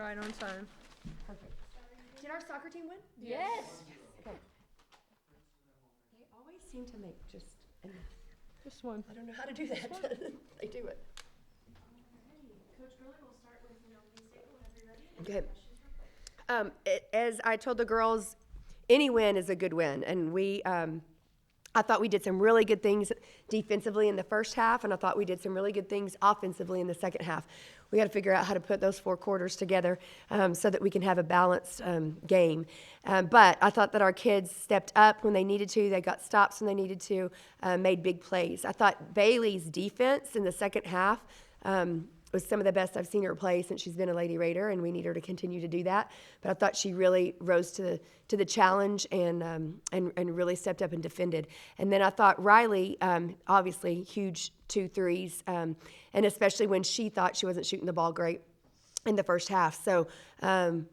right on time. Perfect. Did our soccer team win? Yes. Okay. They always seem to make just one. I don't know how to do that. They do it. Coach Gurley, we'll start with Please State whenever you're ready. Okay. As I told the girls, any win is a good win, and I thought we did some really good things defensively in the first half, and I thought we did some really good things offensively in the second half. We got to figure out how to put those 4 quarters together so that we can have a balanced game. But I thought that our kids stepped up when they needed to. They got stops when they needed to, made big plays. I thought Bailey's defense in the second half was some of the best I've seen her play since she's been a Lady Raider, and we need her to continue to do that. But I thought she really rose to the challenge and really stepped up and defended. And then I thought Riley, obviously huge 2 threes, and especially when she thought she wasn't shooting the ball great in the first half. So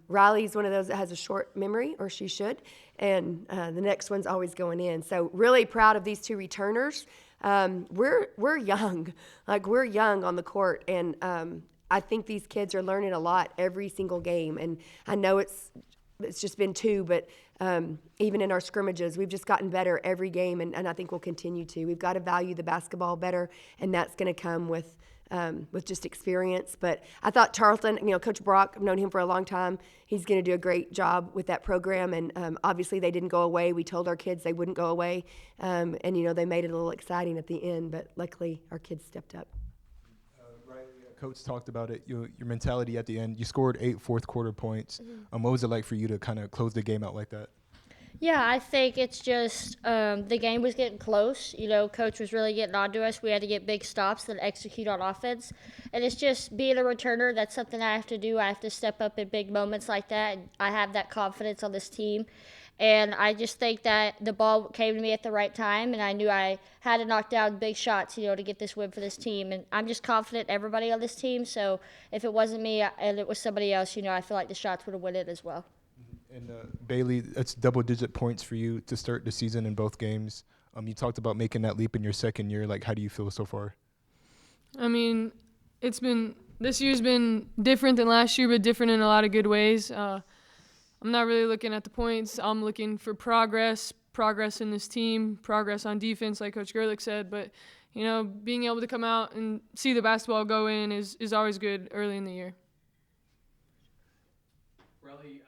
Riley's one of those that has a short memory, or she should, and the next one's always going in. So really proud of these 2 returners. We're young, we're young on the court, and I think these kids are learning a lot every single game. And I know it's just been 2, but even in our scrimmages, we've just gotten better every game, and I think we'll continue to. We've got to value the basketball better, and that's going to come with just experience. But I thought Tarleton, Coach Brock, I've known him for a long time. He's going to do a great job with that program. And obviously they didn't go away. We told our kids they wouldn't go away. And, they made it a little exciting at the end. But luckily our kids stepped up. Riley, Coach talked about it, your mentality at the end. You scored 8 fourth-quarter points. What was it like for you to kind of close the game out like that? Yeah, I think it's just the game was getting close. Coach was really getting on to us. We had to get big stops and execute on offense. And it's just being a returner, that's something I have to do. I have to step up in big moments like that. And I have that confidence on this team. And I just think that the ball came to me at the right time, and I knew I had to knock down big shots, to get this win for this team. And I'm just confident in everybody on this team. So if it wasn't me and it was somebody else, I feel like the shots would have won it as well. And Bailey, that's double-digit points for you to start the season in both games. You talked about making that leap in your second year. How do you feel so far? I mean, this year's been different than last year, but different in a lot of good ways. I'm not really looking at the points. I'm looking for progress in this team, progress on defense, like Coach Gerlich said. But, being able to come out and see the basketball go in is always good early in the year. Riley,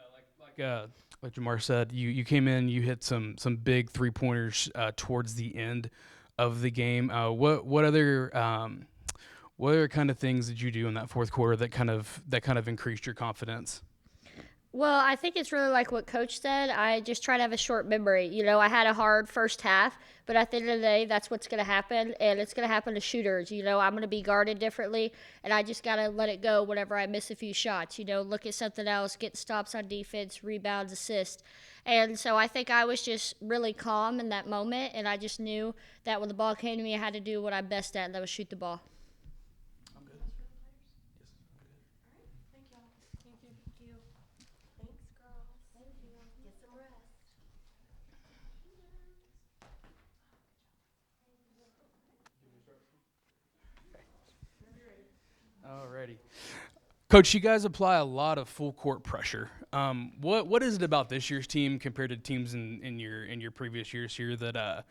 like Jamar said, you came in, you hit some big 3-pointers towards the end of the game. What other kind of things did you do in that fourth quarter that kind of increased your confidence? Well, I think it's really like what Coach said. I just try to have a short memory. I had a hard first half, but at the end of the day, that's what's going to happen, and it's going to happen to shooters. I'm going to be guarded differently, and I just got to let it go whenever I miss a few shots. Look at something else, get stops on defense, rebounds, assists. And so I think I was just really calm in that moment, and I just knew that when the ball came to me, I had to do what I'm best at, and that was shoot the ball. Alrighty. Coach, you guys apply a lot of full court pressure. What is it about this year's team compared to teams in your previous years here that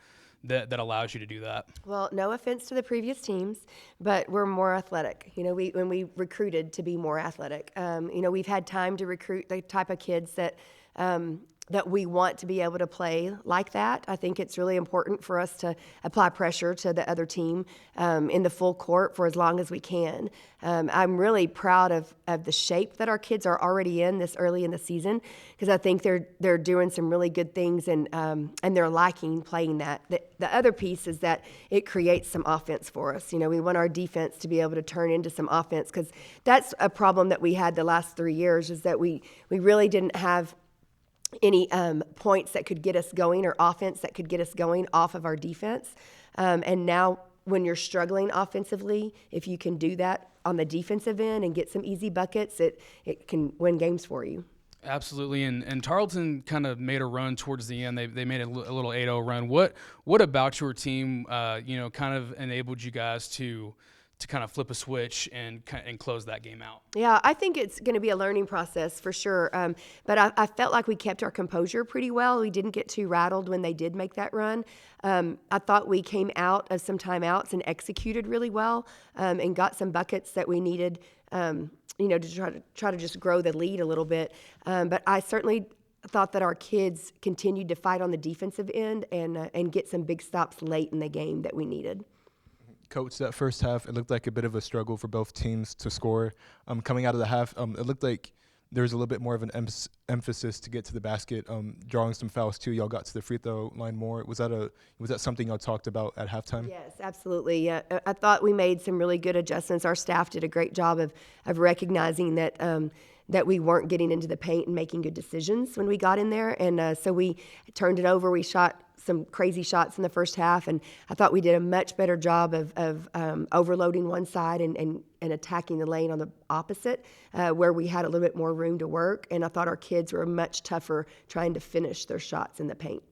allows you to do that? Well, no offense to the previous teams, but we're more athletic. When we recruited to be more athletic, we've had time to recruit the type of kids that we want to be able to play like that. I think it's really important for us to apply pressure to the other team in the full court for as long as we can. I'm really proud of the shape that our kids are already in this early in the season, because I think they're doing some really good things, and they're liking playing that. The other piece is that it creates some offense for us. We want our defense to be able to turn into some offense, because that's a problem that we had the last 3 years, is that we really didn't have any points that could get us going, or offense that could get us going off of our defense. And now when you're struggling offensively, if you can do that on the defensive end and get some easy buckets, it can win games for you. Absolutely, and Tarleton kind of made a run towards the end. They made a little 8-0 run. What about your team, kind of enabled you guys to kind of flip a switch and close that game out? Yeah, I think it's going to be a learning process for sure. But I felt like we kept our composure pretty well. We didn't get too rattled when they did make that run. I thought we came out of some timeouts and executed really well, and got some buckets that we needed, to try to just grow the lead a little bit. But I certainly thought that our kids continued to fight on the defensive end and get some big stops late in the game that we needed. Coach, that first half, it looked like a bit of a struggle for both teams to score. Coming out of the half, it looked like there was a little bit more of an emphasis to get to the basket, drawing some fouls too. Y'all got to the free throw line more. Was that something y'all talked about at halftime? Yes, absolutely. Yeah, I thought we made some really good adjustments. Our staff did a great job of recognizing that we weren't getting into the paint and making good decisions when we got in there. And so we turned it over. We shot some crazy shots in the first half, and I thought we did a much better job of overloading one side and attacking the lane on the opposite, where we had a little bit more room to work. And I thought our kids were much tougher trying to finish their shots in the paint.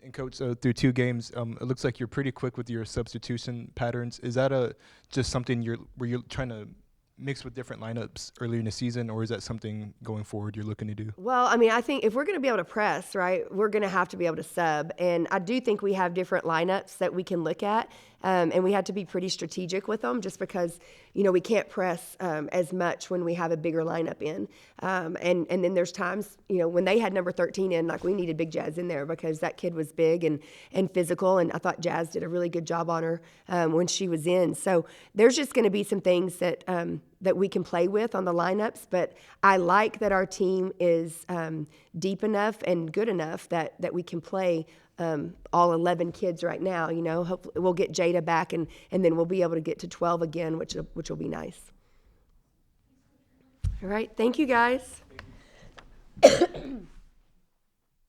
And Coach, through 2 games, it looks like you're pretty quick with your substitution patterns. Is that just something where you're trying to mix with different lineups earlier in the season, or is that something going forward you're looking to do? Well, I mean, I think if we're going to be able to press, right, we're going to have to be able to sub. And I do think we have different lineups that we can look at. And we had to be pretty strategic with them just because, we can't press as much when we have a bigger lineup in. And then there's times, when they had number 13 in, like we needed Big Jazz in there because that kid was big and physical. And I thought Jazz did a really good job on her when she was in. So there's just going to be some things that we can play with on the lineups. But I like that our team is deep enough and good enough that we can play all 11 kids right now. Hopefully we'll get Jada back and then we'll be able to get to 12 again, which will be nice. All right. Thank you, guys.